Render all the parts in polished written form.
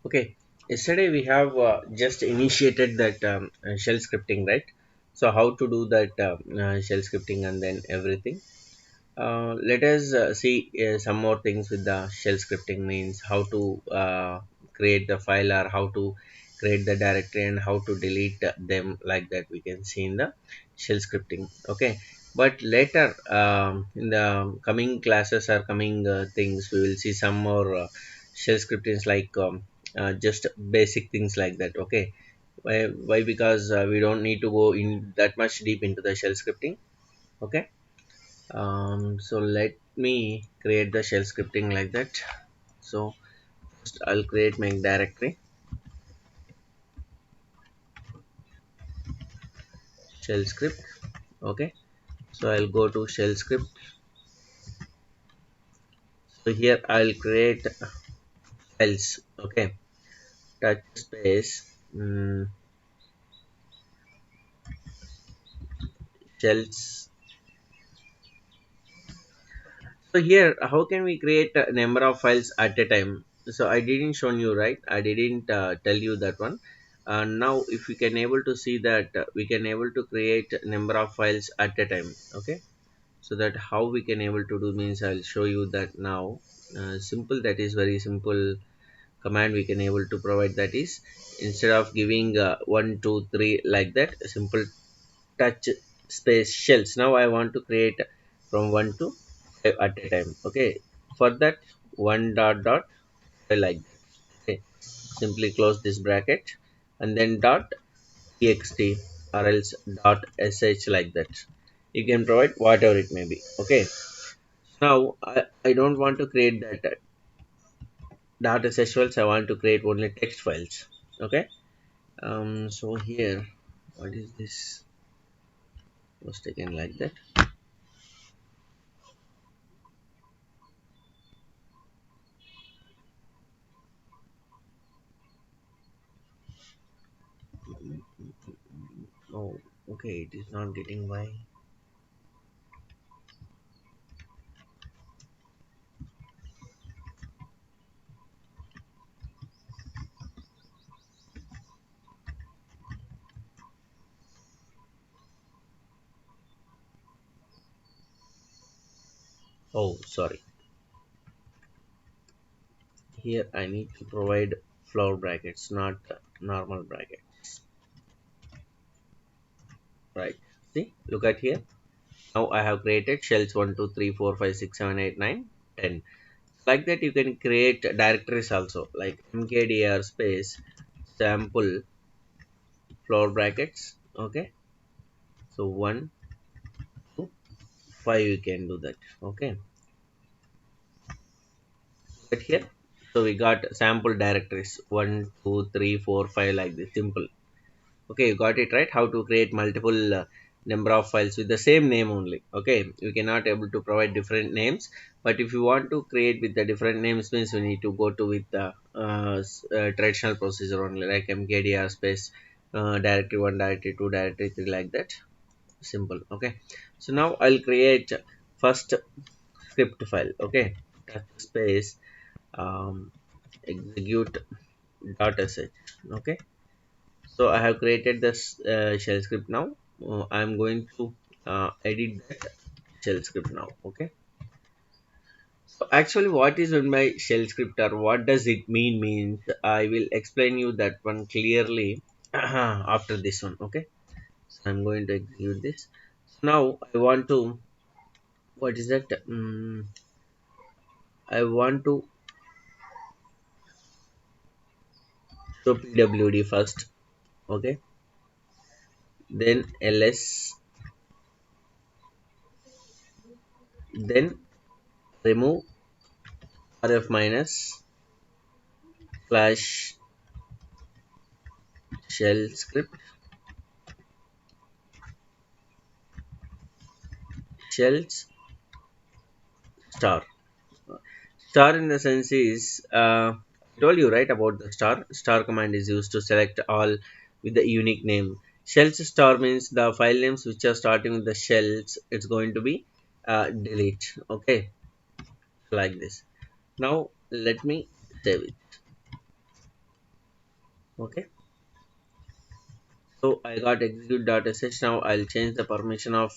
Okay, yesterday we have just initiated that shell scripting, right? So how to do that shell scripting and then everything. Let us see some more things with the shell scripting means how to create the file or how to create the directory and how to delete them like that we can see in the shell scripting. Okay, but later in the coming classes or coming things we will see some more shell scriptings like just basic things like that. Okay, why? Because we don't need to go in that much deep into the shell scripting. Okay, so let me create the shell scripting like that. So first I'll create my directory shell script. Okay, so I'll go to shell script. So here I'll create files. Okay, touch space shells. So here, how can we create a number of files at a time? So I didn't show you, right? I didn't tell you that one. Now, if we can able to see that we can able to create number of files at a time. Okay, so that how we can able to do means I'll show you that now. Simple, that is very simple command we can able to provide, that is instead of giving 1 2 3 like that, simple touch space shells. Now I want to create from 1 to 5 at a time. Okay, for that, one dot dot like that. Okay, simply close this bracket and then dot txt or else dot sh like that. You can provide whatever it may be. Okay, now I don't want to create that data files. I want to create only text files. Okay, so here, what is this was taken like that. Oh, okay, it is not getting why. Oh, sorry. Here I need to provide floor brackets, not normal brackets. Right. See, look at here. Now I have created shells 1, 2, 3, 4, 5, 6, 7, 8, 9, 10. Like that, you can create directories also, like mkdir space sample floor brackets. Okay. So 1, 2, 5, you can do that. Okay. But here, so we got sample directories 1, 2, 3, 4, 5 like this. Simple. Okay, you got it right. How to create multiple number of files with the same name only. Okay, you cannot able to provide different names, but if you want to create with the different names means we need to go to with the traditional procedure only, like mkdir space directory 1, directory 2, directory 3 like that. Simple. Okay, so now I'll create first script file. Okay, touch space execute dot sh. Okay, so I have created this shell script now. I'm going to edit that shell script now. Okay, so actually what is in my shell script or what does it means I will explain you that one clearly after this one. Okay, so I'm going to execute this. So now I want to, what is that, I want to show pwd first. Okay, then ls, then remove rf minus slash shell script shells star. Star in the sense is, I told you right about the star. Star command is used to select all with the unique name. Shells star means the file names which are starting with the shells. It's going to be delete. Okay, like this. Now let me save it. Okay, so I got execute data set. Now I'll change the permission of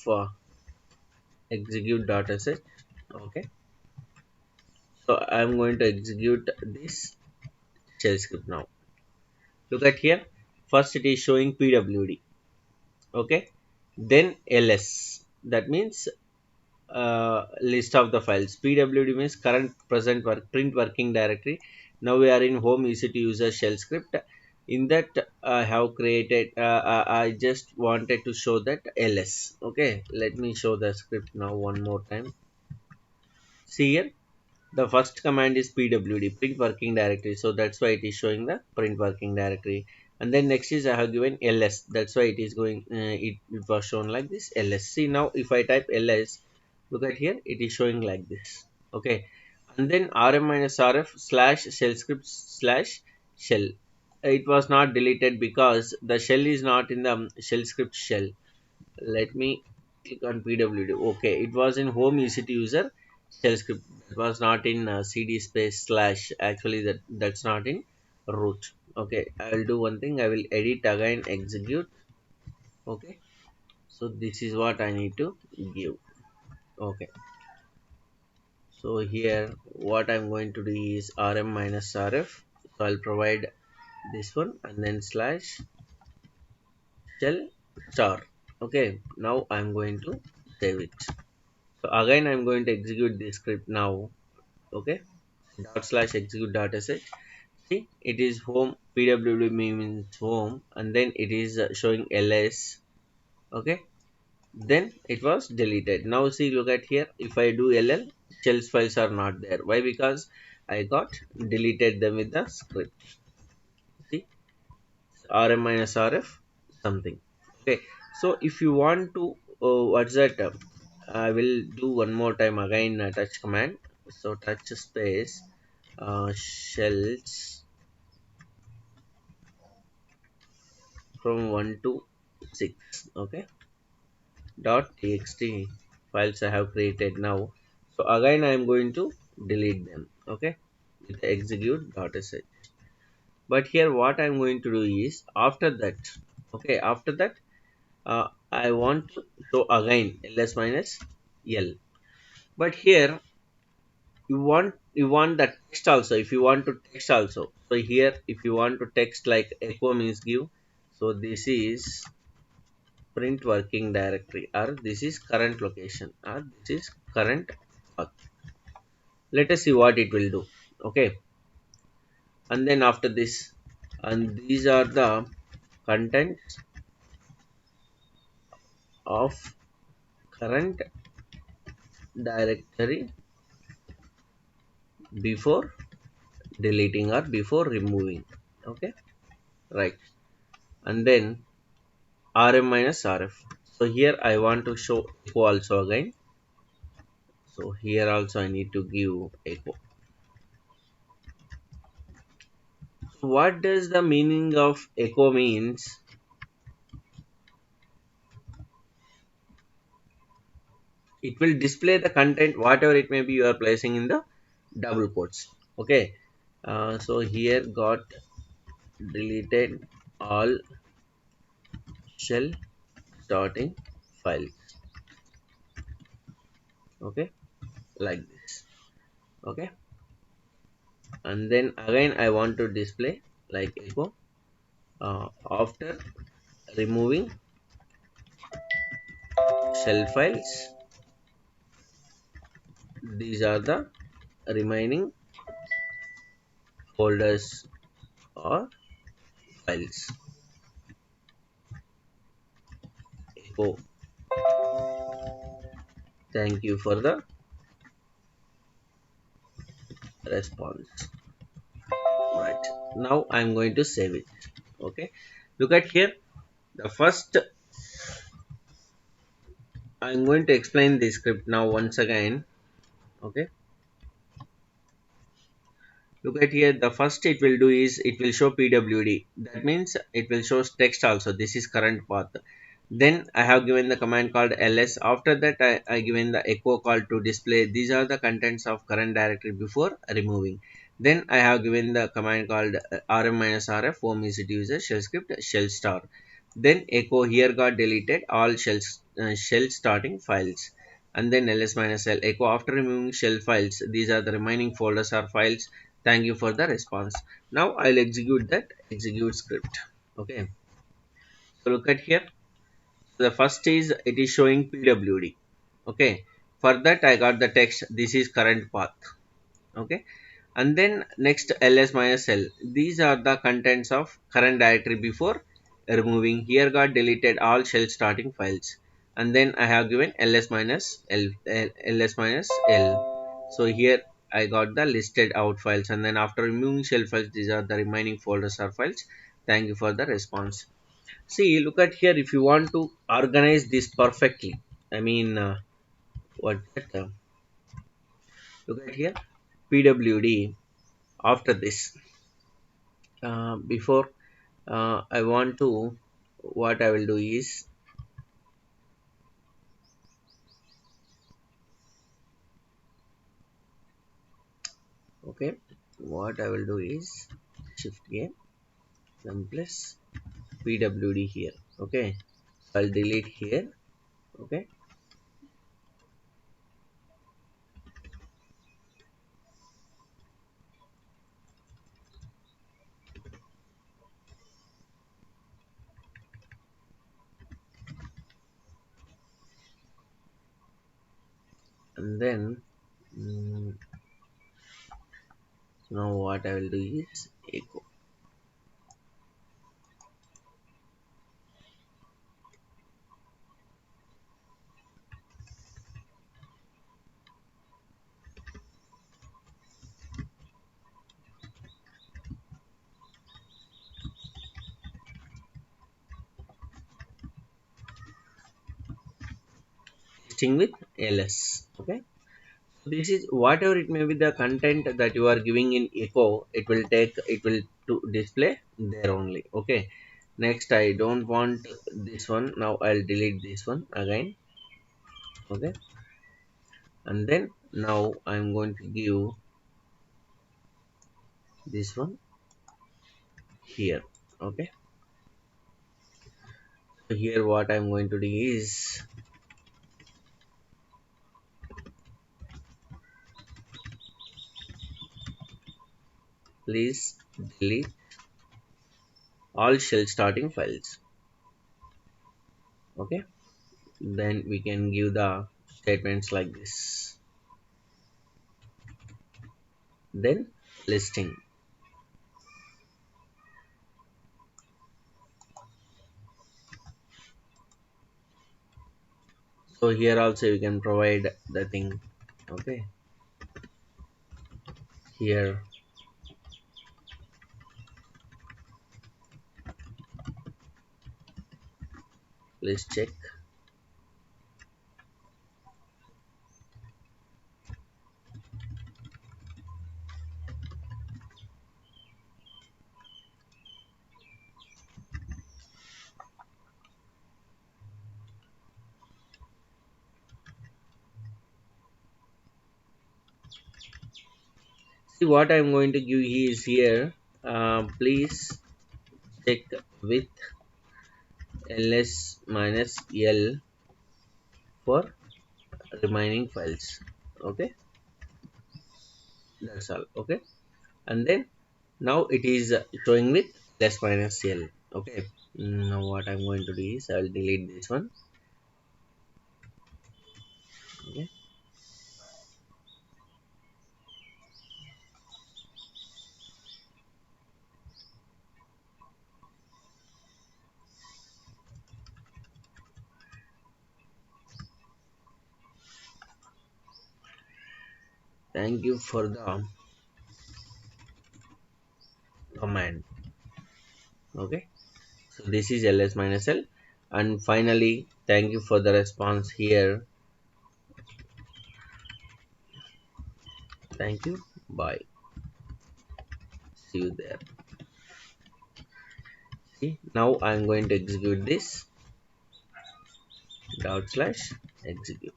execute data set. Okay, so I'm going to execute this shell script now. Look at here. First it is showing pwd. Okay, then ls, that means list of the files. Pwd means current present work print working directory. Now we are in home EC2 user shell script. In that I have created I just wanted to show that ls. Okay, let me show the script now one more time. See here, the first command is pwd, print working directory, so that's why it is showing the print working directory. And then next is I have given ls, that's why it is going it was shown like this ls. See now if I type ls, look at here, it is showing like this. Okay, and then rm minus rf slash shell script slash shell, it was not deleted because the shell is not in the shell script shell. Let me click on pwd. Okay, it was in home EC2 user shell script, it was not in cd space slash, actually that's not in root. Okay, I will do one thing, I will edit again execute. Okay, so this is what I need to give. Okay, so here what I'm going to do is rm minus rf, so I'll provide this one and then slash shell star. Okay, now I'm going to save it. So again I'm going to execute this script now. Okay, dot slash execute data set. See, it is home, pwd means home, and then it is showing ls. Okay, then it was deleted. Now see, look at here, if I do ll, shells files are not there. Why? Because I got deleted them with the script. See, rm minus rf something. Okay, so if you want to what's that I will do one more time again touch command. So touch space shells from 1 to 6. Okay, dot txt files I have created now. So again I am going to delete them. Okay, with the execute data set. But here what I am going to do is after that, okay, after that I want to show again ls minus l. But here you want the text also. If you want to text also, so here if you want to text like echo means give, so this is print working directory, or this is current location, or this is current path. Let us see what it will do. Okay, and then after this, and these are the contents of current directory before deleting or before removing. Okay, right, and then rm minus rf. So here I want to show echo also again, so here also I need to give echo. So what does the meaning of echo means? It will display the content whatever it may be you are placing in the double quotes. Okay, so here got deleted all shell starting files. Okay, like this. Okay, and then again I want to display like echo after removing shell files. These are the remaining folders or files. Echo. Thank you for the response. Right, now I'm going to save it. Okay, look at here, the first I'm going to explain the script now once again. Okay, look at here, the first it will do is it will show pwd, that means it will show text also, this is current path. Then I have given the command called ls. After that I given the echo call to display these are the contents of current directory before removing. Then I have given the command called rm minus rf home is user shell script shell star. Then echo here got deleted all shell starting files. And then ls minus l echo after removing shell files. These are the remaining folders or files. Thank you for the response. Now I'll execute that execute script. Okay. So look at here. So the first is it is showing pwd. Okay. For that I got the text. This is current path. Okay. And then next ls minus l, these are the contents of current directory before removing. Here got deleted all shell starting files. And then I have given ls minus ls minus l. So here I got the listed out files, and then after removing shell files, these are the remaining folders or files. Thank you for the response. See, look at here. If you want to organize this perfectly, I mean what that, look at here, pwd. After this, before I want to, what I will do is, okay, what I will do is shift A, then plus pwd here. Okay, so I'll delete here. Okay, and then mm, now what I will do is echo. Listing with ls. Okay, so this is whatever it may be the content that you are giving in echo, it will to display there only. Okay, next I don't want this one. Now I'll delete this one again. Okay, and then now I'm going to give this one here. Okay, so here what I'm going to do is, please delete all shell starting files. Okay, then we can give the statements like this. Then listing. So here also you can provide the thing. Okay, here please check. See what I'm going to give is here. Please check with ls minus l for remaining files. Okay, that's all. Okay, and then now it is showing with less minus l. Okay, now what I'm going to do is I'll delete this one. Okay, thank you for the command. Okay, so this is ls minus l, and finally thank you for the response here. Thank you, bye, see you there. See, now I'm going to execute this dot slash execute.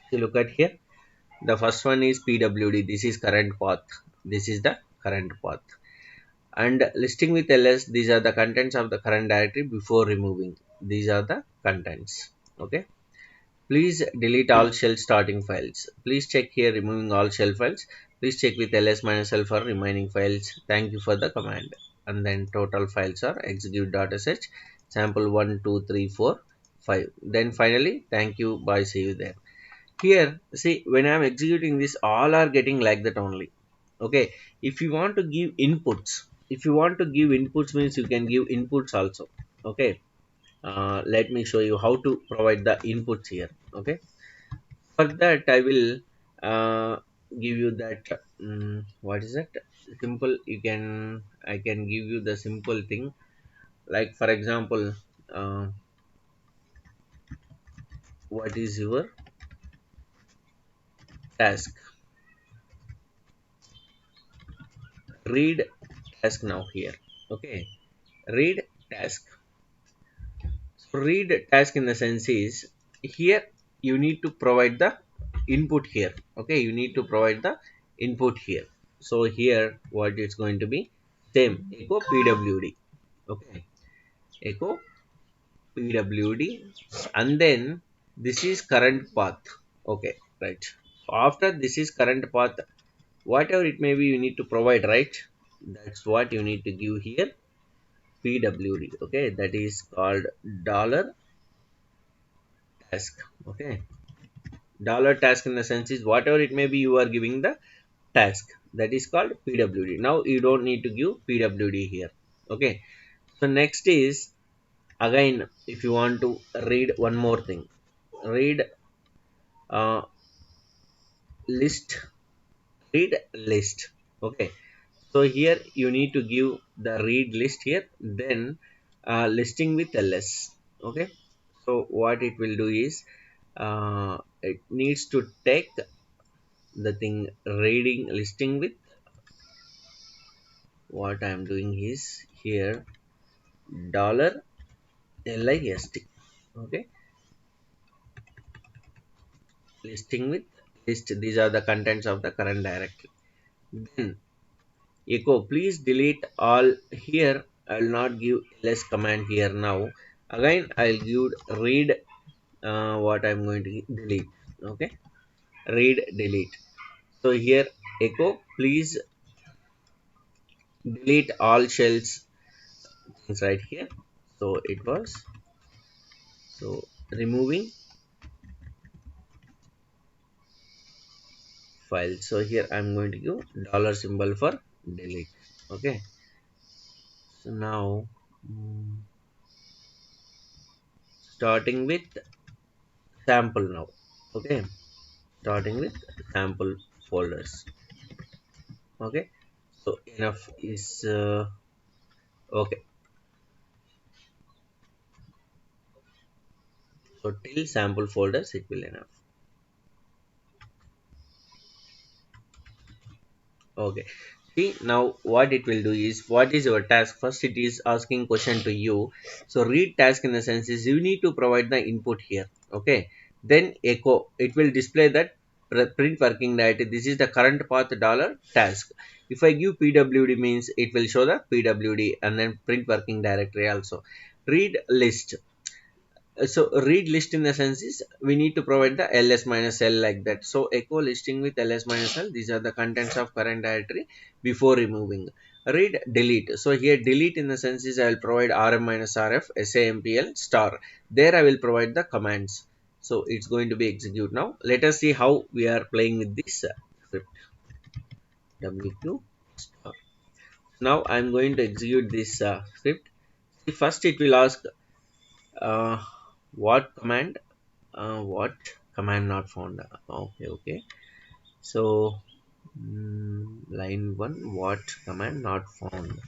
See, look at here. The first one is pwd, this is current path, this is the current path. And listing with ls, these are the contents of the current directory before removing, these are the contents. Okay, please delete all shell starting files. Please check here removing all shell files. Please check with ls minus l for remaining files. Thank you for the command. And then total files are execute.sh, sample 1 2 3 4 5. Then finally, thank you, bye, see you there. Here, see, when I am executing this, all are getting like that only. Okay, if you want to give inputs, if you want to give inputs means you can give inputs also. Okay, let me show you how to provide the inputs here. Okay, for that I will uh, give you that what is that simple, you can, I can give you the simple thing, like for example, uh, what is your task, read task now here. Okay, read task. So read task in the sense is, here you need to provide the input here. Okay, you need to provide the input here. So here what it's going to be, same echo pwd. Okay, echo pwd, and then this is current path. Okay, right. So after this is current path, whatever it may be, you need to provide, right? That's what you need to give here, pwd. Okay, that is called dollar task. Okay, dollar task in the sense is, whatever it may be, you are giving the task, that is called pwd. Now you don't need to give pwd here. Okay, so next is, again, if you want to read one more thing, read uh, list, read list. Okay, so here you need to give the read list here, then listing with ls. Okay, so what it will do is, it needs to take the thing reading listing with, what I am doing is here, dollar list. Okay, listing with list, these are the contents of the current directory. Then echo, please delete all. Here I'll not give ls command here. Now again I'll give read, what I'm going to delete. Okay, read delete. So here echo, please delete all shells things right here. So it was, so removing file. So here I'm going to give dollar symbol for delete. Okay, so now starting with sample now. Okay, starting with sample folders. Okay, so enough is okay, so till sample folders it will enough. Okay, see, now what it will do is, what is your task? First it is asking question to you. So read task in the sense is, you need to provide the input here. Okay, then echo, it will display that print working directory, this is the current path dollar task. If I give pwd means it will show the pwd, and then print working directory also. Read list, so read list in the sense is, we need to provide the ls minus l like that. So echo listing with ls minus l, these are the contents of current directory before removing. Read delete, so here delete in the sense is, I will provide rm minus rf sampl star, there I will provide the commands. So it's going to be execute. Now let us see how we are playing with this script, wq star. Now I'm going to execute this script. See, first it will ask, uh, what command, what command not found. Okay, okay, so line 1, what command not found.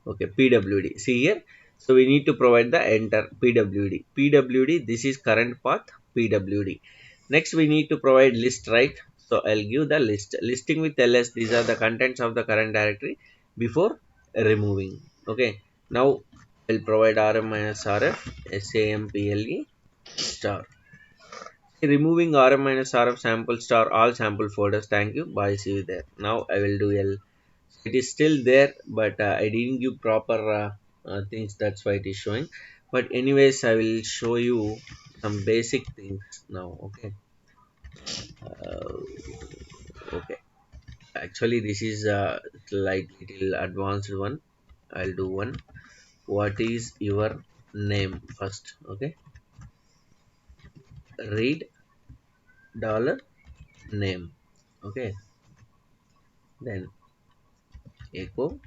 Okay, pwd, see here, so we need to provide the enter pwd, this is current path pwd. Next we need to provide list, right? So I'll give the list, listing with ls, these are the contents of the current directory before removing. Okay, now I'll provide rm minus rf sample star. Removing rm minus rf sample star all sample folders. Thank you, bye, see you there. Now I will do l. It is still there, but I didn't give proper things, that's why it is showing. But anyways, I will show you some basic things now. Okay. Okay, actually this is like little advanced one. I'll do one. What is your name first? Okay, read dollar name. Okay, then echo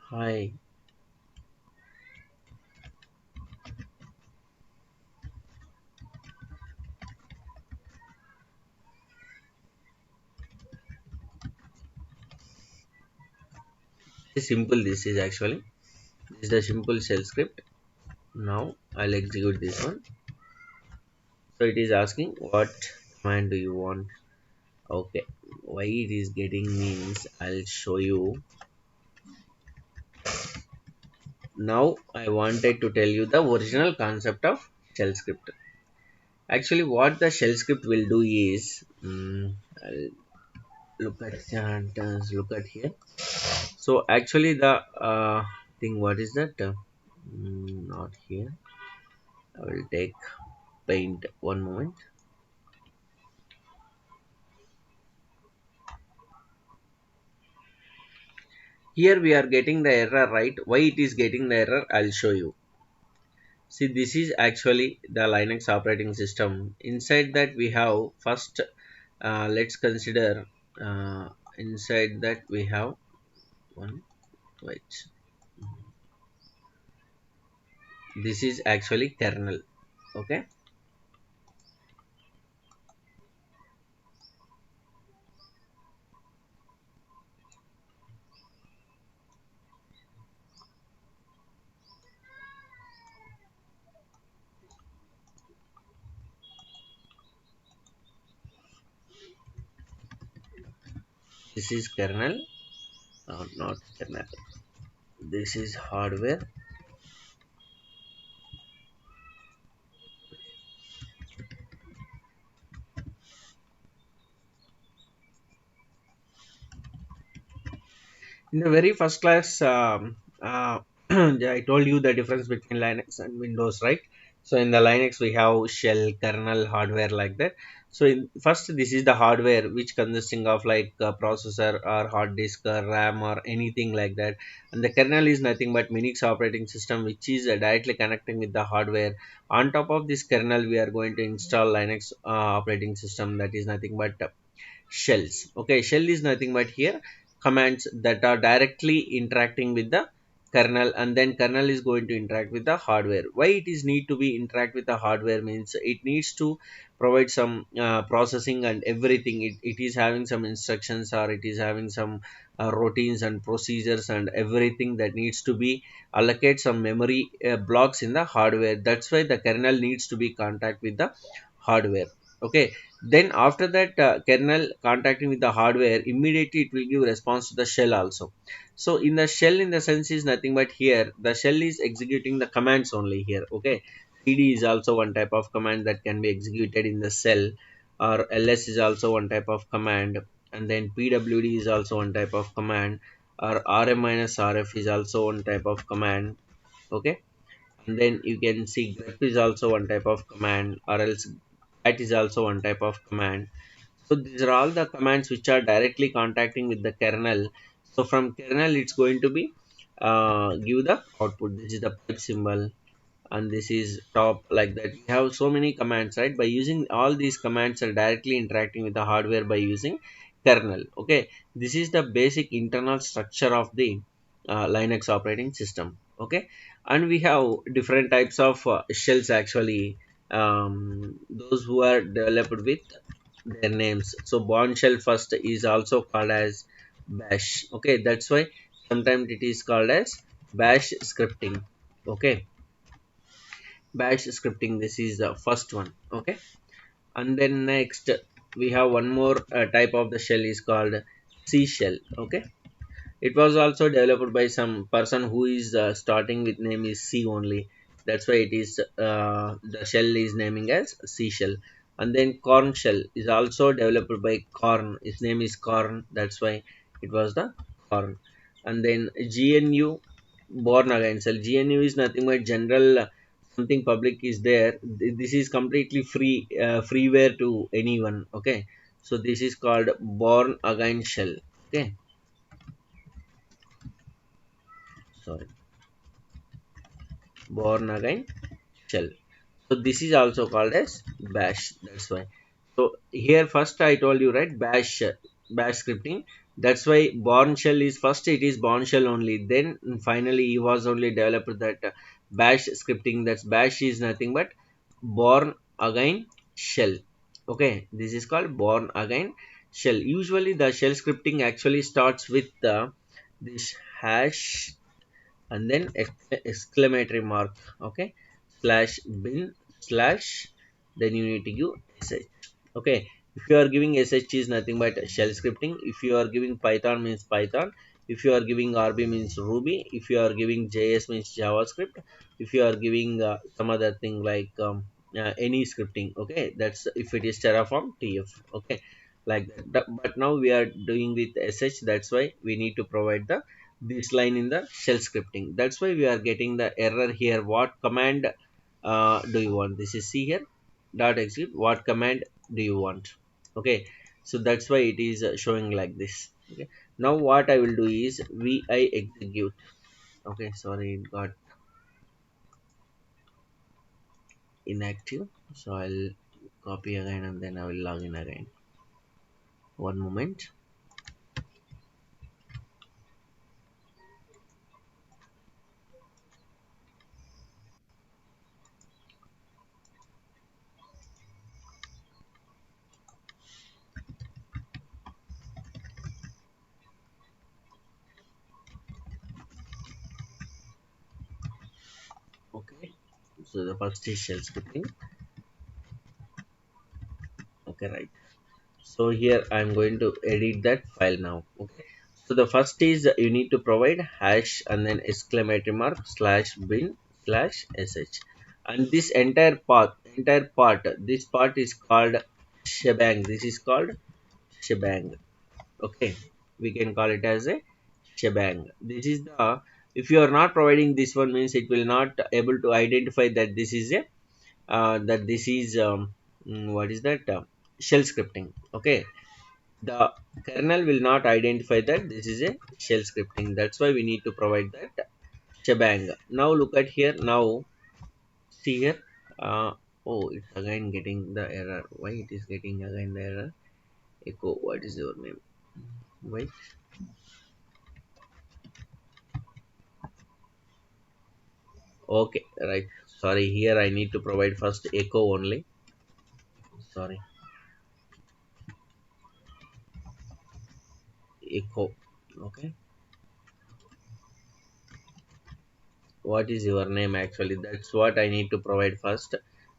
hi. It's simple, this is actually, this is the simple shell script. Now I'll execute this one. So it is asking what command do you want. Okay, why it is getting means I'll show you. Now I wanted to tell you the original concept of shell script. Actually, what the shell script will do is, I'll look at and look at here. So actually, the thing, what is that? Not here. I will take paint. One moment. Here we are getting the error, right? Why it is getting the error? I'll show you. See, this is actually the Linux operating system. Inside that we have first. Let's consider inside that we have one. Wait. This is actually kernel. Okay. This is kernel, not kernel. This is hardware. In the very first class, yeah, I told you the difference between Linux and Windows, right? So in the Linux we have shell, kernel, hardware like that. So in first, this is the hardware which consisting of like a processor or hard disk or RAM or anything like that. And the kernel is nothing but Minix operating system which is directly connecting with the hardware. On top of this kernel, we are going to install Linux operating system, that is nothing but shells. Okay, shell is nothing but here commands that are directly interacting with the kernel, and then kernel is going to interact with the hardware. Why it is need to be interact with the hardware means it needs to provide some processing and everything. It is having some instructions, or it is having some routines and procedures and everything that needs to be allocate some memory blocks in the hardware. That's why the kernel needs to be contact with the hardware. Okay, then after that kernel contacting with the hardware, immediately it will give response to the shell also. So in the shell, in the sense, is nothing but here the shell is executing the commands only here. Okay, cd is also one type of command that can be executed in the cell, or ls is also one type of command, and then pwd is also one type of command, or rm minus rf is also one type of command. Okay, and then you can see grep is also one type of command, or else that is also one type of command. So these are all the commands which are directly contacting with the kernel. So from kernel, it's going to be give the output. This is the pipe symbol, and this is top like that. We have so many commands, right? By using all these commands are directly interacting with the hardware by using kernel. Okay, this is the basic internal structure of the Linux operating system. Okay, and we have different types of shells actually. Those who are developed with their names. So Bourne shell first is also called as bash. Okay, that's why sometimes it is called as bash scripting. Okay, bash scripting, this is the first one. Okay, and then next we have one more type of the shell is called c shell. Okay, It was also developed by some person who is starting with name is C only. That's why it is the shell is naming as C shell. And then corn shell is also developed by corn. Its name is corn. That's why it was the corn. And then GNU born again shell. GNU is nothing but general something public is there. This is completely free freeware to anyone. Okay, so this is called born again shell. Okay, sorry, born again shell. So this is also called as bash. That's why. So here first I told you, right, bash scripting. That's why born shell is first, it is born shell only, then finally he was only developed that bash scripting. That's bash is nothing but born again shell. Okay, this is called born again shell. Usually the shell scripting actually starts with this hash and then exclamatory mark. Okay, slash bin slash, then you need to give sh. Okay, if you are giving sh is nothing but shell scripting. If you are giving python means python. If you are giving rb means ruby. If you are giving js means javascript. If you are giving some other thing like any scripting. Okay, that's if it is terraform tf. Okay, like that. But now we are doing with sh. That's why we need to provide the this line in the shell scripting. That's why we are getting the error here. What command do you want? This is C here, dot execute. What command do you want? Okay, so that's why it is showing like this. Okay, now what I will do is vi execute. Okay, sorry, it got inactive. So I'll copy again and then I will log in again. One moment. Okay, so the first is shell scripting. Okay, right. So here I'm going to edit that file now. Okay, so the first is you need to provide hash and then exclamatory mark slash bin slash sh, and this entire part, this part is called shebang. This is called shebang. Okay, we can call it as a shebang. This is the, if you are not providing this one means it will not able to identify that this is a that this is what is that shell scripting. Okay, the kernel will not identify that this is a shell scripting. That's why we need to provide that shebang. Now look at here. Now see here. uh, oh, it's again getting the error. Why it is getting again the error? Echo, what is your name? Wait. Okay, right. Sorry, here I need to provide first echo only. Sorry, echo. Okay, what is your name actually? That's what I need to provide first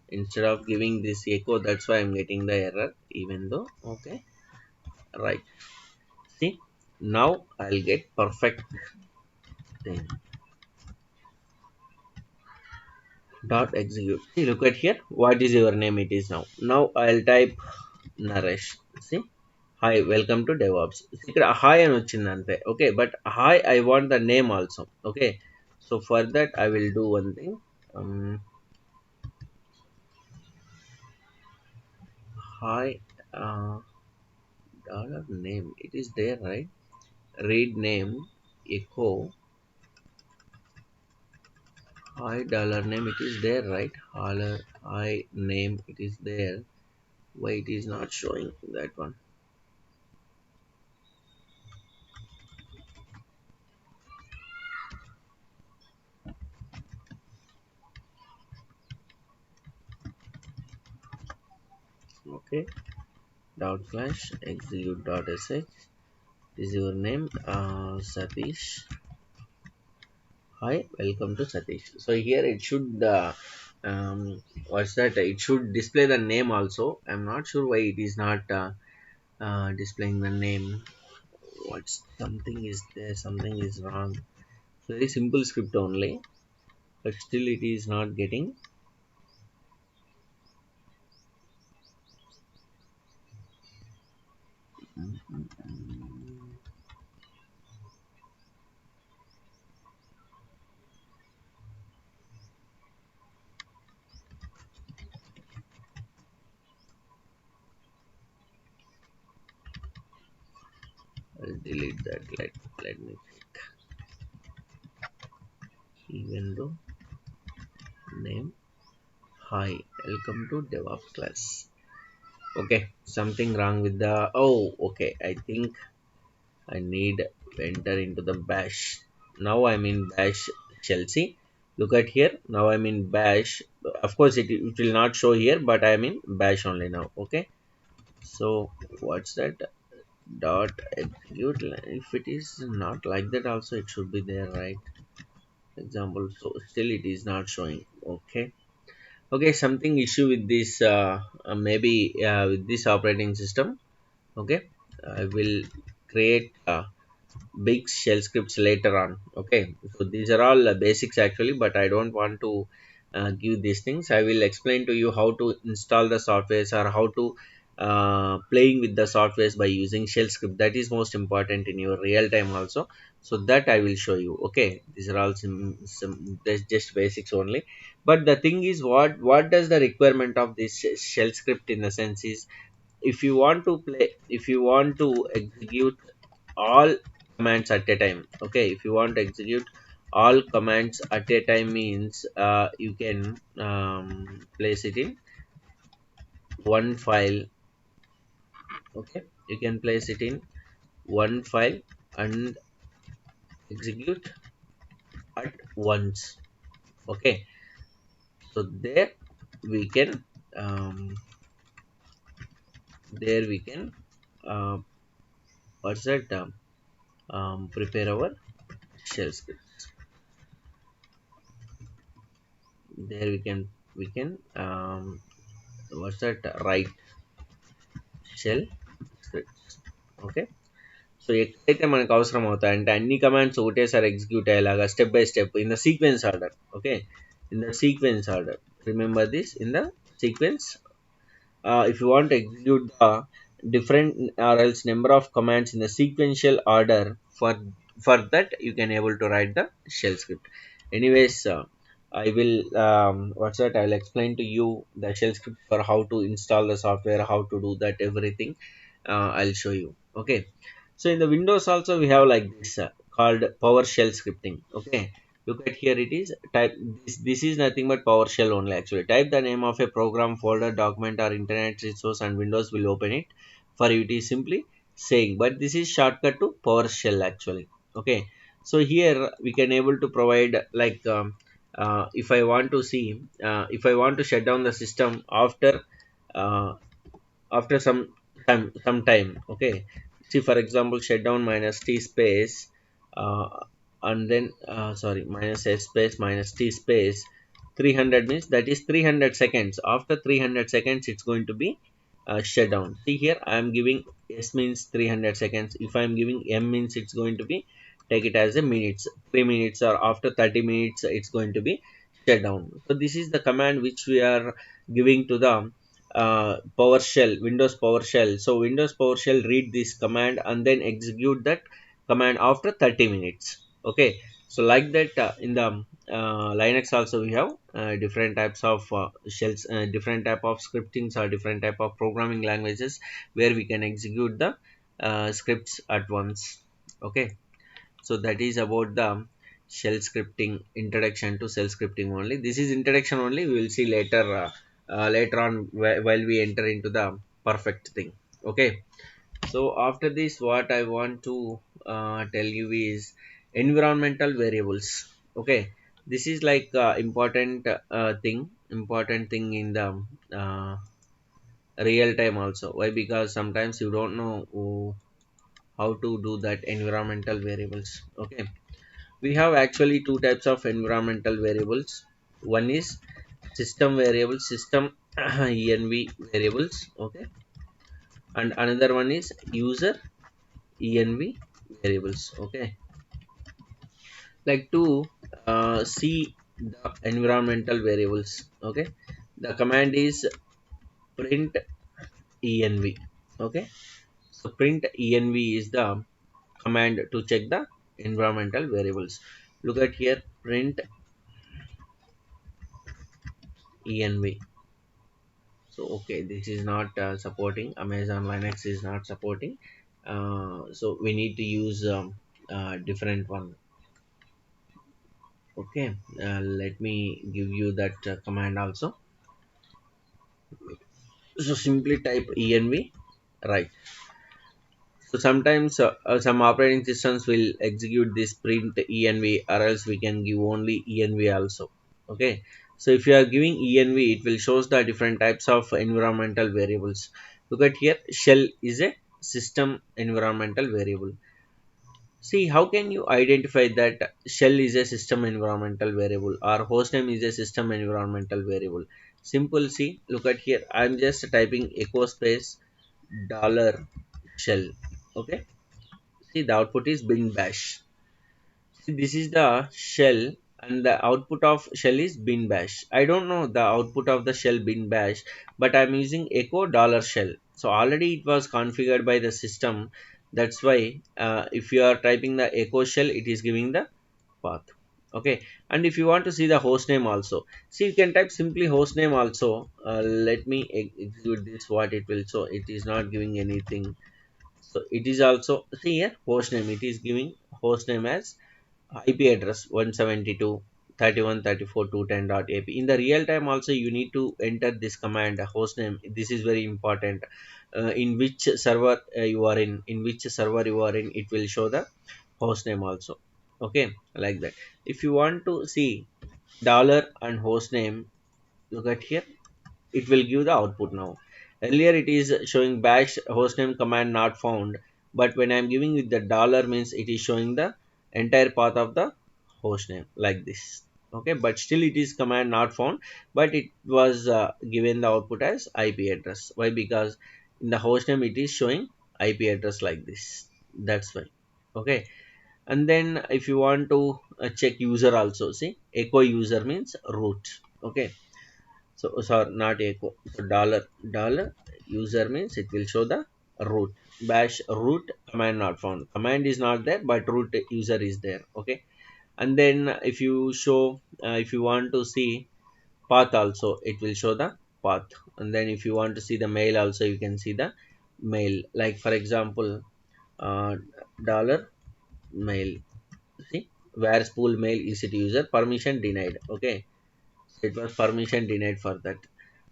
instead of giving this echo. That's why I'm getting the error even though. Okay, right. See, now I'll get perfect thing. Dot execute. See, look at here. What is your name? It is now. Now I'll type Naresh. See, hi, welcome to DevOps. ఇక్కడ hi అని వచ్చింది అంతే. Okay, but hi, I want the name also. Okay, so for that I will do one thing. Um, hi, dollar name. It is there, right? Read name, echo. Hi, dollar name. It is there, right? Dollar hi name. It is there. Why it is not showing that one? Okay, dot slash execute dot sh is your name. Satish. Hi, welcome to Satish. So here it should what's that, it should display the name also. I'm not sure why it is not displaying the name. What's something is there, something is wrong. Very simple script only, but still it is not getting. I'll delete that. Let me check. Even though name, hi, welcome to DevOps class. Okay, something wrong with the, oh, okay, I think I need to enter into the bash. Now I'm in bash shell. See, look at here, now I'm in bash. Of course it will not show here, but I'm in bash only now. Okay, so what's that? Dot execute. If it is not like that also, it should be there, right? Example, so still it is not showing. Okay, okay, something issue with this, maybe with this operating system. Okay, I will create big shell scripts later on. Okay, so these are all basics actually, but I don't want to give these things. I will explain to you how to install the softwares, or how to playing with the softwares by using shell script. That is most important in your real time also, so that I will show you. Okay, these are all some that's just basics only. But the thing is, what does the requirement of this shell script in the sense is, if you want to play, if you want to execute all commands at a time. Okay, if you want to execute all commands at a time means, you can place it in one file. Okay, you can place it in one file and execute at once. Okay, so we can um, there we can uh, what's that prepare our shell scripts. There we can what's that write shell scripts. Okay, so ఎక్కడైతే మనకు అవసరం అవుతాయంటే అన్ని commands ఒకటేసారి execute అయ్యేలాగా step by step in the sequence order. Okay, in the sequence order, remember this, in the sequence. If you want to execute the different or else number of commands in the sequential order, for that you can able to write the shell script. Anyways, I will what's that, I'll explain to you the shell script for how to install the software, how to do that everything. I'll show you. Okay, so in the Windows also we have like this called PowerShell scripting. Okay, look at here, it is type this is nothing but PowerShell only actually. Type the name of a program, folder, document or internet resource and Windows will open it for you. It is simply saying, but this is shortcut to PowerShell actually. Okay, so here we can able to provide like if I want to see, if I want to shut down the system uh, after some time. Okay, see, for example, shutdown minus t space, uh, and then sorry, minus s space minus t space 300 means that is 300 seconds. After 300 seconds it's going to be shut down. See here, I am giving s means 300 seconds. If I am giving m means it's going to be take it as a minutes, 3 minutes, or after 30 minutes it's going to be shut down. So this is the command which we are giving to the PowerShell, Windows PowerShell. So Windows PowerShell read this command and then execute that command after 30 minutes. Okay, so like that, in the Linux also we have different types of shells, different type of scriptings or different type of programming languages where we can execute the scripts at once. Okay, so that is about the shell scripting, introduction to shell scripting only. This is introduction only, we will see later, later on while we enter into the perfect thing. Okay, so after this what I want to tell you is environmental variables. Okay, this is like important thing in the uh, real time also. Why? Because sometimes you don't know how to do that environmental variables. Okay, we have actually two types of environmental variables. One is system variables, system env variables. Okay, and another one is user env variables. Okay, like to see the environmental variables. Okay, the command is print env. Okay, so print env is the command to check the environmental variables. Look at here, print env. So okay, this is not supporting, Amazon Linux is not supporting, so we need to use different one. Okay, let me give you that command also. So simply type env, right? So sometimes some operating systems will execute this print env, or else we can give only env also. Okay, so if you are giving env, it will shows the different types of environmental variables. Look at here, shell is a system environmental variable. See, how can you identify that shell is a system environmental variable or hostname is a system environmental variable? Simple, see, look at here. I'm just typing echo space dollar shell. Okay, see the output is bin bash. See, this is the shell and the output of shell is bin bash. I don't know the output of the shell bin bash, but I'm using echo dollar shell. So already it was configured by the system. That's why if you are typing the echo shell, it is giving the path. Okay, and if you want to see the host name also, see you can type simply host name also. Let me execute this, what it will show. It is not giving anything. So it is also, see here, host name, it is giving host name as IP address 172.31.34.210.ap. In the real time also you need to enter this command hostname. This is very important. In which server you are in which server you are in, it will show the hostname also. Okay, like that. If you want to see dollar and hostname, look at here, it will give the output now. Earlier it is showing bash hostname command not found, but when I'm giving it the dollar means it is showing the entire path of the hostname like this. Okay, but still it is command not found, but it was given the output as IP address. Why? Because in the hostname it is showing IP address like this. That's why. Okay, and then if you want to check user also, see echo user means root. Okay, so sorry, not echo. So dollar user means it will show the root. Bash root command not found. Command is not there, but root user is there. Okay, and then if you show if you want to see path also, it will show the path. And then if you want to see the mail also, you can see the mail. Like for example, uh, dollar mail. See where spool mail is it user permission denied. Okay, it was permission denied for that.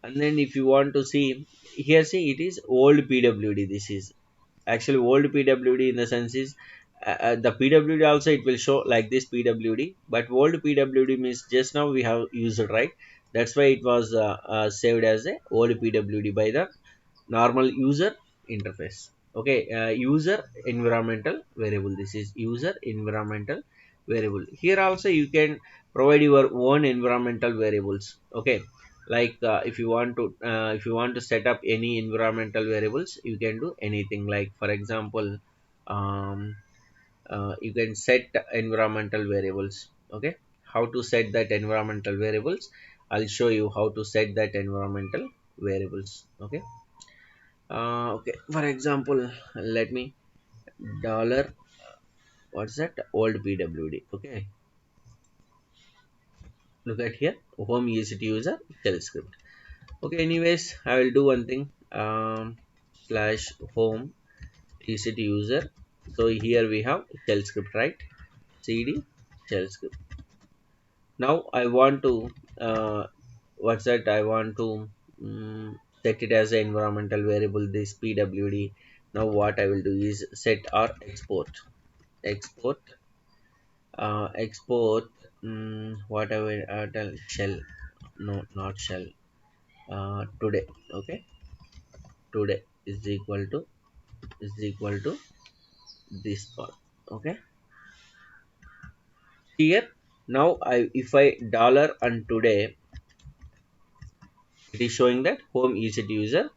And then if you want to see here, see it is old pwd. This is actually old pwd in the sense is the pwd also it will show like this pwd, but old pwd means just now we have used, right? That's why it was saved as a old pwd by the normal user interface. Okay, user environmental variable, this is user environmental variable. Here also you can provide your own environmental variables. Okay, like if you want to set up any environmental variables, you can do anything. Like for example, um, you can set environmental variables. Okay, how to set that environmental variables, I'll show you how to set that environmental variables. Okay, okay, for example, let me dollar, what's that, old pwd. Okay, look at here, home ECT user shell script. Okay, anyways, I will do one thing, slash home ECT user. So here we have shell script, right? CD shell script. Now I want to what's that, I want to set it as an environmental variable, this pwd. Now what I will do is set or export export whatever tell shell, no not shell, today. Okay, today is equal to this part. Okay, here now I if I dollar and today, it is showing that home ECT user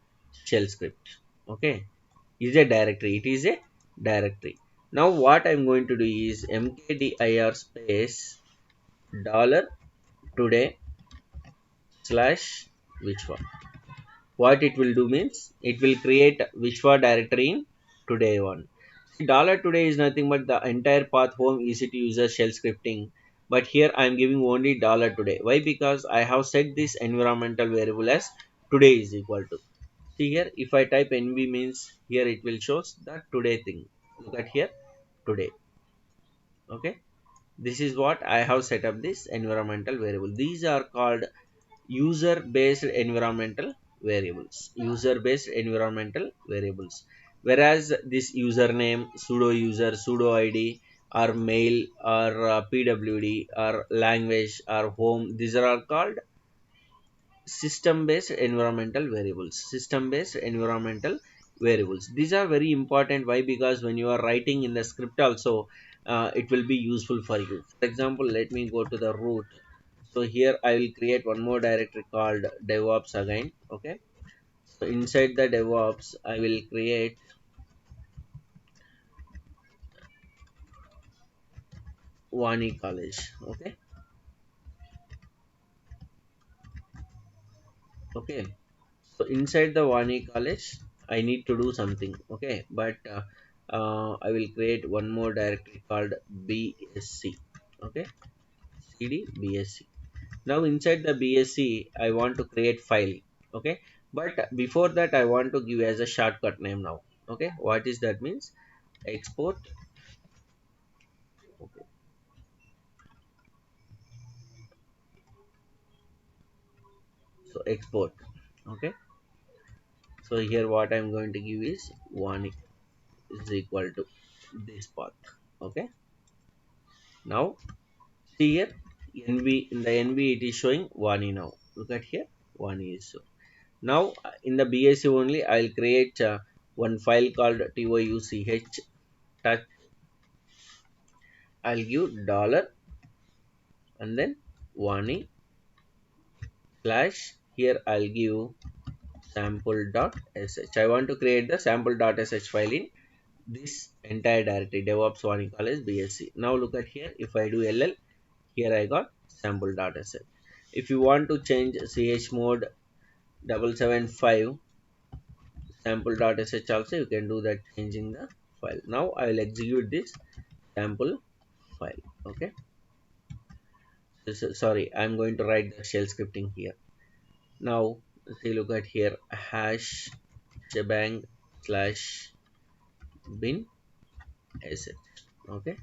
shell script. Okay, is a directory, it is a directory. Now what I'm going to do is mkdir space dollar today slash Vishwa. What it will do means it will create Vishwa directory in today one. Dollar today is nothing but the entire path home EC2 user shell scripting. But here I am giving only dollar today. Why? Because I have set this environmental variable as today is equal to. See here, if I type NV means here it will shows the today thing. Look at here, today. Okay. This is what I have set up this environmental variable. These are called user based environmental variables. User based environmental variables. Whereas this username, sudo user, sudo id, or mail, or pwd, or language, or home, these are all called system based environmental variables. System based environmental variables, these are very important. Why? Because when you are writing in the script also, it will be useful for you. For example, let me go to the root. So here I will create one more directory called devops again. Okay, so inside the devops I will create Vani college. Okay. Okay, so inside the Vani college I need to do something. Okay, but I will create one more directory called bsc. Okay, cd bsc. Now inside the bsc I want to create file. Okay, but before that I want to give as a shortcut name now. Okay, what is that means? Export. Okay, so export. Okay, so here what I'm going to give is one is equal to this path. Okay, now see here, NV, in the NV it is showing Vani now. Look at here, Vani is so. Now in the BSC only I'll create one file called TOUCH touch. I'll give dollar and then Vani slash, here I'll give sample.sh. I want to create the sample.sh file in this entire directory DevOps Vani college BSc. Now look at here, if I do LL, here I got sample.sh. If you want to change chmod 775 sample.sh also, you can do that changing the file. Now I will execute this sample file. Okay, sorry, I'm going to write the shell scripting here. Now see, look at here, hash shebang slash bin sh. Okay,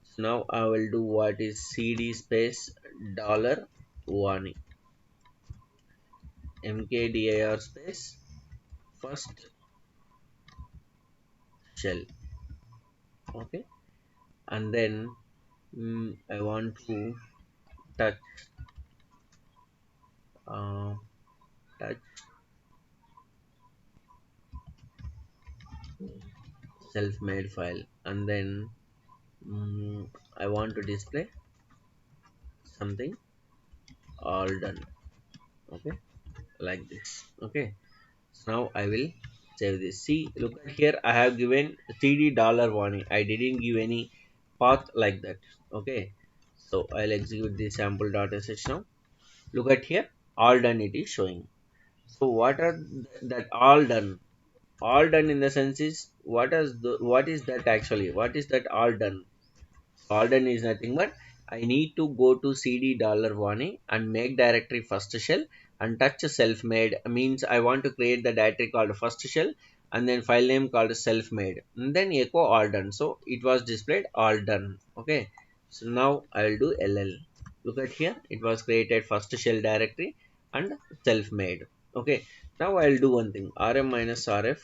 so now I will do what is cd space dollar one mkdir space first shell. Okay, and then I want to touch uh, touch self-made file, and then I want to display something all done. Okay, like this. Okay, so now I will save this. See, look at here, I have given cd dollar warning. I didn't give any path like that. Okay, so I'll execute the sample.sh now. Look at here, all done it is showing. So what are that all done? All done in the sense is, what is that actually? What is that all done? All done is nothing but I need to go to cd dollar warning and make directory first shell and touch self-made, means I want to create the directory called first shell and then file name called self-made and then echo all done. So it was displayed all done. Okay, so now I will do ll. Look at here, it was created first shell directory and self-made. Okay, now I'll do one thing, rm minus rf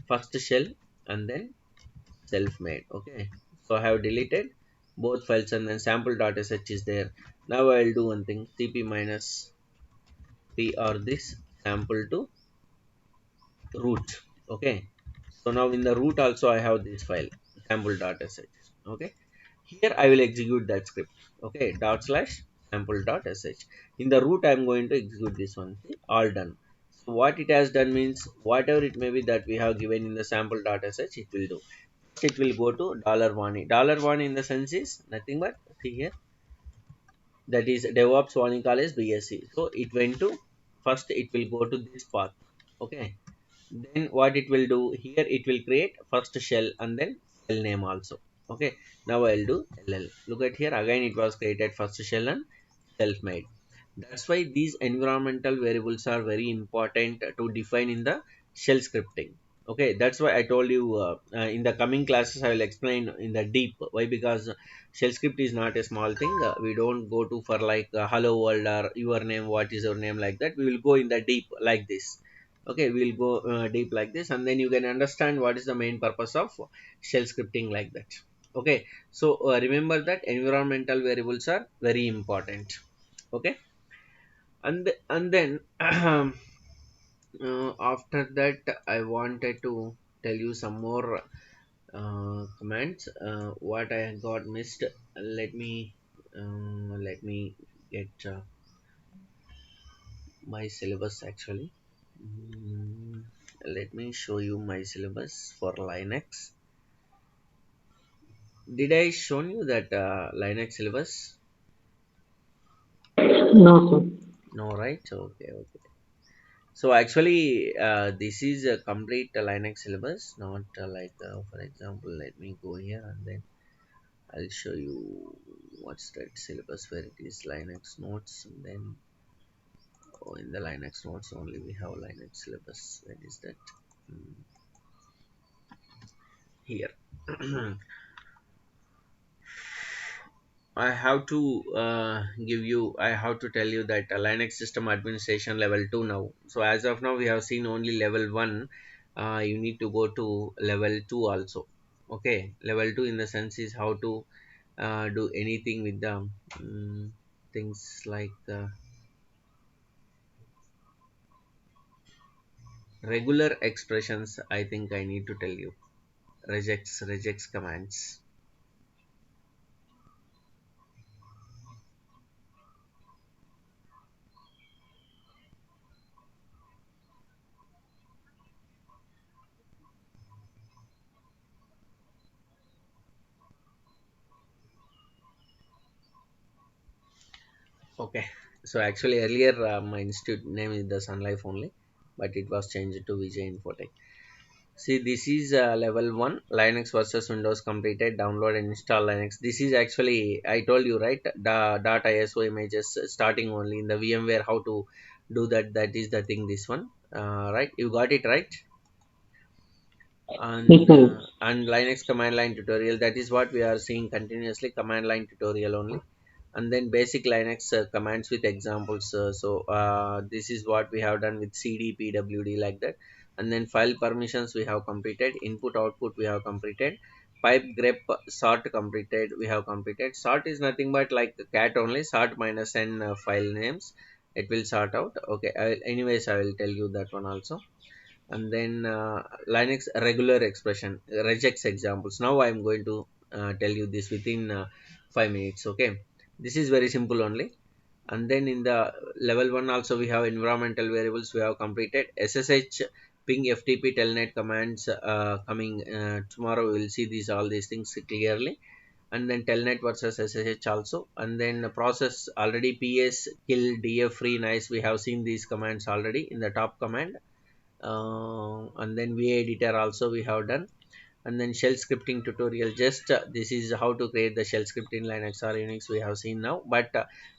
first shell and then self-made. Okay, so I have deleted both files and then sample.sh is there. Now I'll do one thing, cp minus p or this sample to root. Okay, so now in the root also I have this file sample.sh. Okay, here I will execute that script. Okay, dot slash sample.sh. In the root I am going to execute this one. See, all done. So what it has done means whatever it may be that we have given in the sample.sh, it will do. it will go to dollar one. Dollar one in the sense is nothing but, see here, that is DevOps warning call is BSC. So it went to, first it will go to this path. Okay. Then what it will do here, it will create first shell and then shell name also. Okay. Now I'll do LL. Look at here, again it was created first shell and self-made. That's why these environmental variables are very important to define in the shell scripting. Okay, that's why I told you in the coming classes I will explain in the deep. Why? Because shell script is not a small thing. We don't go to for like hello world or your name, what is your name, like that. We will go in the deep like this. Okay, we will go deep like this, and then you can understand what is the main purpose of shell scripting like that. Okay, so remember that environmental variables are very important. Okay, and then after that I wanted to tell you some more commands what I got missed. Let me get my syllabus actually. Mm, Let me show you my syllabus for Linux. Did I show you that Linux syllabus? No, sir. No, right? Okay, okay. So actually, this is a complete Linux syllabus, not like, for example, let me go here and then I'll show you what's that syllabus where it is Linux notes, and then oh, in the Linux notes only we have Linux syllabus. Where is that? Hmm, Here. I have to tell you that Linux system administration level 2 now. So as of now, we have seen only level 1. You need to go to level 2 also. Okay, level 2 in the sense is how to do anything with the things like regular expressions. I think I need to tell you rejects commands. Okay, so actually earlier my institute name is the Sun Life only, but it was changed to Vijay Infotech. See, this is level 1 Linux versus Windows completed. Download and install Linux. This is actually, I told you, right? The .iso images starting only in the VMware. How to do that? That is the thing. This one, right? You got it right. Yes, sir. And Linux command line tutorial. That is what we are seeing continuously. Command line tutorial only, and then basic Linux commands with examples. This is what we have done with cd pwd like that, and then file permissions we have completed, input output we have completed, pipe grep sort completed, we have completed. Sort is nothing but like cat only, sort minus n file names, it will sort out. Okay, anyways I will tell you that one also. And then Linux regular expression regex examples. Now I am going to tell you this within 5 minutes. Okay, this is very simple only. And then in the level 1 also we have environmental variables we have completed. SSH ping FTP telnet commands coming tomorrow. We will see these all these things clearly. And then telnet versus SSH also, and then process already ps kill df free nice, we have seen these commands already in the top command. And then VA editor also we have done. And then shell scripting tutorial, just this is how to create the shell script in Linux or Unix we have seen now, but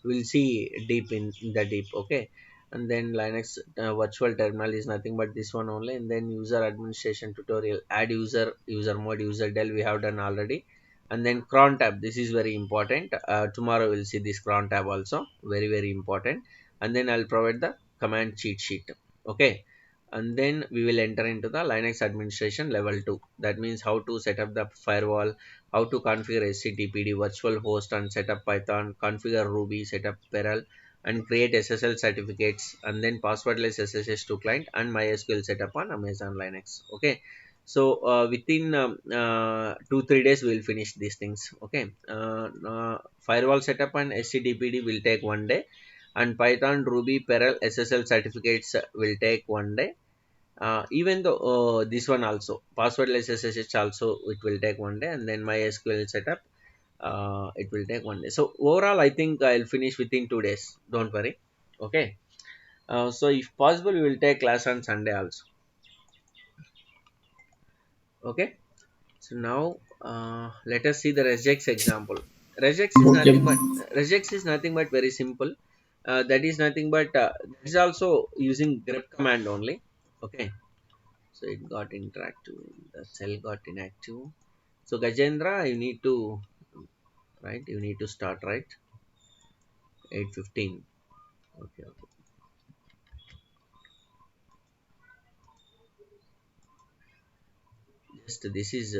we'll see deep in the deep. Okay, and then Linux virtual terminal is nothing but this one only. And then user administration tutorial, add user mode, user del we have done already. And then cron tab, this is very important. Tomorrow we'll see this cron tab also, very very important. And then I'll provide the command cheat sheet. Okay, and then we will enter into the Linux administration level 2. That means how to set up the firewall, how to configure HTTPD virtual host and set up Python, configure Ruby, set up Perl, and create SSL certificates, and then passwordless SSH to client and MySQL setup on Amazon Linux. Okay, so within 2 3 days we will finish these things. Okay, firewall setup and HTTPD will take 1 day, and Python, Ruby, Perl, SSL certificates will take 1 day. Even though this one also passwordless SSH also it will take one day, and then MySQL setup it will take one day. So overall I think I'll finish within 2 days, don't worry. Okay. So if possible we will take class on Sunday also. Okay. So now let us see the regex example. Regex is Okay. nothing but very simple. That is nothing but that is also using grep command only. Okay. So it got interactive, the cell got inactive. So Gajendra, you need to, right, you need to start, right, 8:15. Okay, okay. Just this is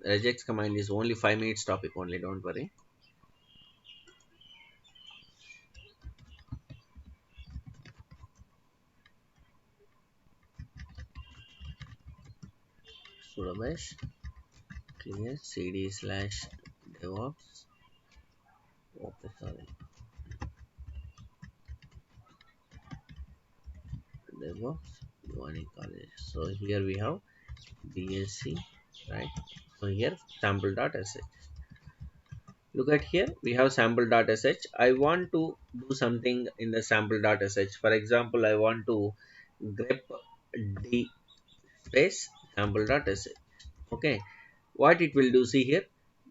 regex command is only 5 minutes topic only, don't worry. Sudo bash clear cd slash devops. Okay, sorry, devops Bhavani College. So here we have BSc, right? So here sample.sh. Look at here, we have sample.sh. I want to do something in the sample.sh. For example, I want to grep d space sample.sh. Okay, what it will do, see here,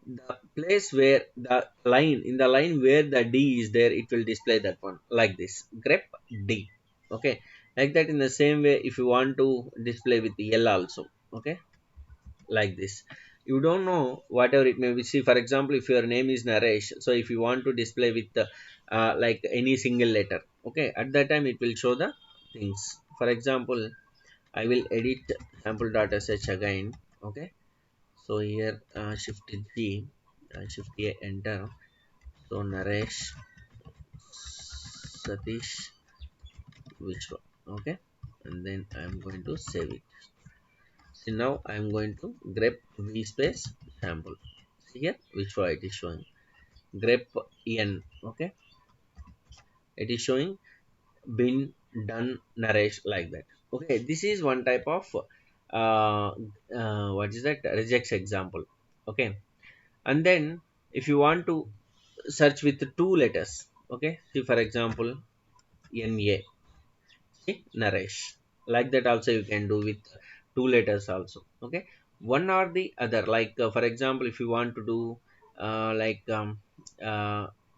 the place where the line, in the line where the d is there, it will display that one like this, grep d. Okay, like that. In the same way, if you want to display with l also, okay, like this. You don't know whatever it may be. See, for example, if your name is Naresh, so if you want to display with like any single letter, okay, at that time it will show the things. For example, I will edit sample.sh again. Okay, so here shift G, shift A, enter. So Naresh, Satish, Vishwa. Okay, and then I'm going to save it. See, now I'm going to grep v space sample. See here, Vishwa it is showing. Grep n. Okay, it is showing been done Naresh like that. Okay, this is one type of what is that, regex example. Okay, and then if you want to search with two letters, okay, see for example NA, see Naresh, like that also you can do with two letters also. Okay, one or the other, like for example, if you want to do like the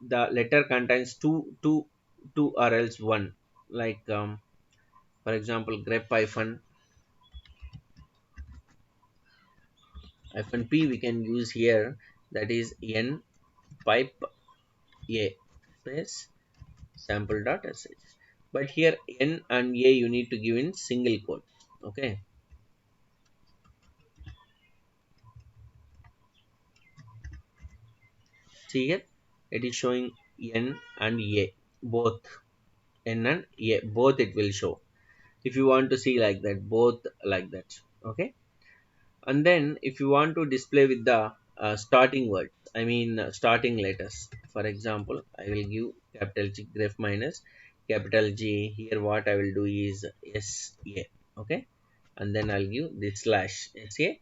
letter contains two or else one, like for example grep hyphen p we can use here, that is n pipe a space sample.sh. But here n and a you need to give in single quote. Okay, see here, it is showing n and a, both n and a, both it will show. If you want to see like that, both like that. Okay, and then if you want to display with the starting words, I mean starting letters. For example, I will give capital G grep minus capital G. Here what I will do is SA. Okay, and then I'll give this slash SA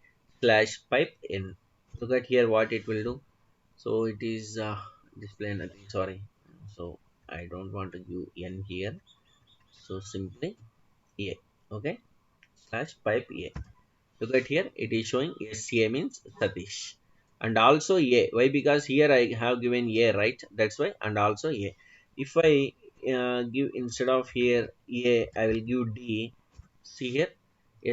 slash pipe n. Look at here what it will do. So it is display nothing, sorry. So I don't want to give n here, so simply a. Okay, slash pipe a. Look at here, it is showing SCA means Satish. And also A. Why? Because here I have given A, right? That's why. And also A. If I give instead of here A, I will give D. See here,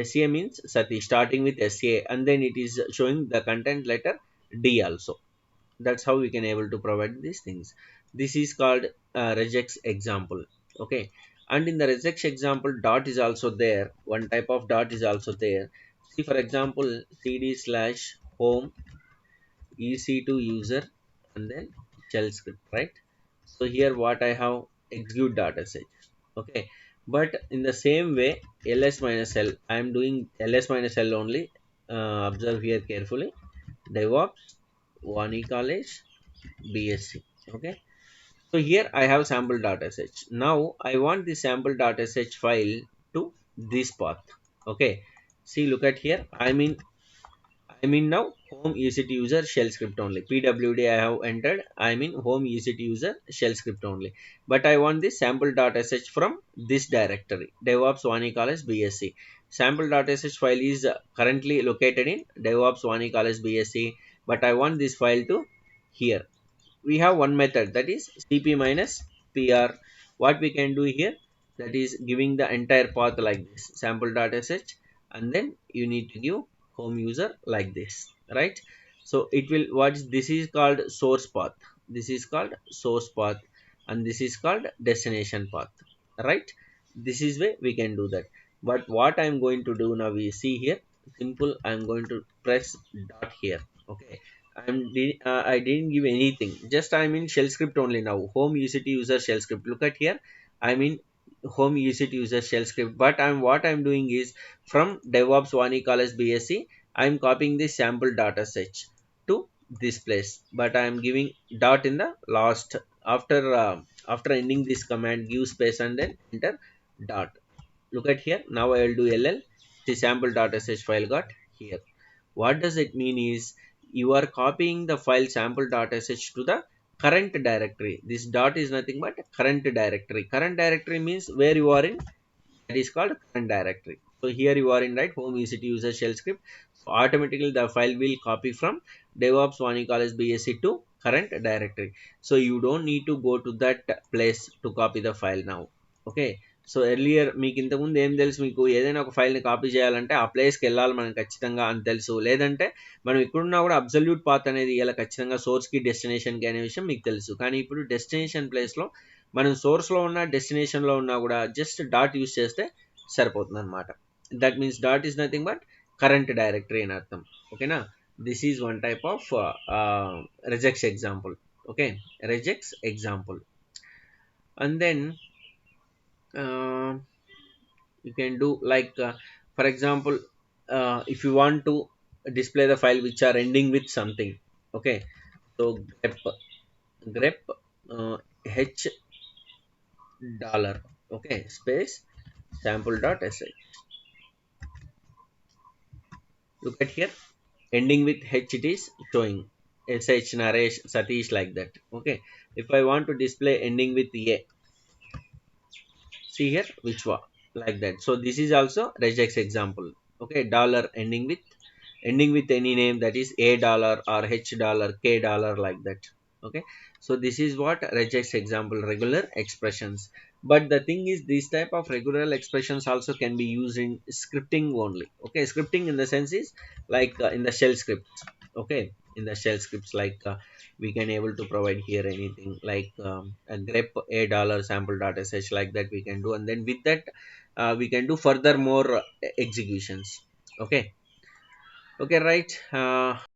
SCA means Satish, starting with SCA, and then it is showing the content letter D also. That's how we can able to provide these things. This is called regex example. Okay, and in the regex example, dot is also there. One type of dot is also there. See for example, cd slash home ec2 user and then shell script, right? So here what I have, execute data set. Okay, but in the same way, ls minus l, I am doing ls minus l only. Observe here carefully, DevOps, Vani College, BSc. Okay, so here I have sample.sh. Now I want the sample.sh file to this path. Okay, see, look at here. I mean now home ECT user shell script only. PWD I have entered. I mean home ECT user shell script only. But I want this sample.sh from this directory. DevOps Vani College BSc. Sample.sh file is currently located in DevOps Vani College BSc. But I want this file to here. We have one method, that is cp minus pr. What we can do here, that is giving the entire path like this, sample.sh, and then you need to give home user like this, right? So it will, what is this, is called source path, this is called source path, and this is called destination path, right? This is way we can do that. But what I'm going to do now, we see here, simple, I'm going to press dot here. Okay, I didn't give anything. Just I'm in shell script only now. Home UCT user shell script. Look at here. I'm in home UCT user shell script. But I'm doing is from DevOps Vani College BSc. I'm copying this sample data set to this place. But I'm giving dot in the last, after ending this command, give space and then enter dot. Look at here. Now I will do ll. The sample data set file got here. What does it mean is, you are copying the file sample.sh to the current directory. This dot is nothing but current directory. Current directory means where you are in, that is called current directory. So here you are in, right, home ECT user shell script. So automatically the file will copy from DevOps Vani College BSc to current directory. So you don't need to go to that place to copy the file now. Okay, so earlier మీకు ఇంతకుముందు ఏం తెలుసు, మీకు ఏదైనా ఒక ఫైల్ని copy చేయాలంటే ఆ ప్లేస్కి వెళ్ళాలి మనం ఖచ్చితంగా అని తెలుసు. లేదంటే మనం ఇక్కడున్నా కూడా అబ్సల్యూట్ పాత్ అనేది ఇలా ఖచ్చితంగా సోర్స్కి డెస్టినేషన్కి అనే విషయం మీకు తెలుసు. కానీ ఇప్పుడు డెస్టినేషన్ ప్లేస్లో మనం సోర్స్లో ఉన్న డెస్టినేషన్లో ఉన్నా కూడా జస్ట్ డాట్ యూస్ చేస్తే సరిపోతుంది అనమాట. That means dot is nothing but current directory అని అర్థం. ఓకేనా, this is one type of regex example. Okay, regex example. And then uh, you can do like, for example, if you want to display the file which are ending with something. Okay, so grep h dollar, okay, space sample.sh. Look at here, ending with h, it is showing sh, naresh, satish, like that. Okay, if I want to display ending with a, see here Vichwa, like that. So this is also regex example. Okay, dollar ending with any name, that is a dollar or h dollar, k dollar, like that. Okay, so this is what regex example, regular expressions. But the thing is, this type of regular expressions also can be used in scripting only. Okay, scripting in the sense is like, in the shell scripts. Okay, in the shell scripts, like, we can able to provide here anything like, a grep a dollar sample.sh, like that we can do, and then with that, we can do further more executions. Okay, okay, right.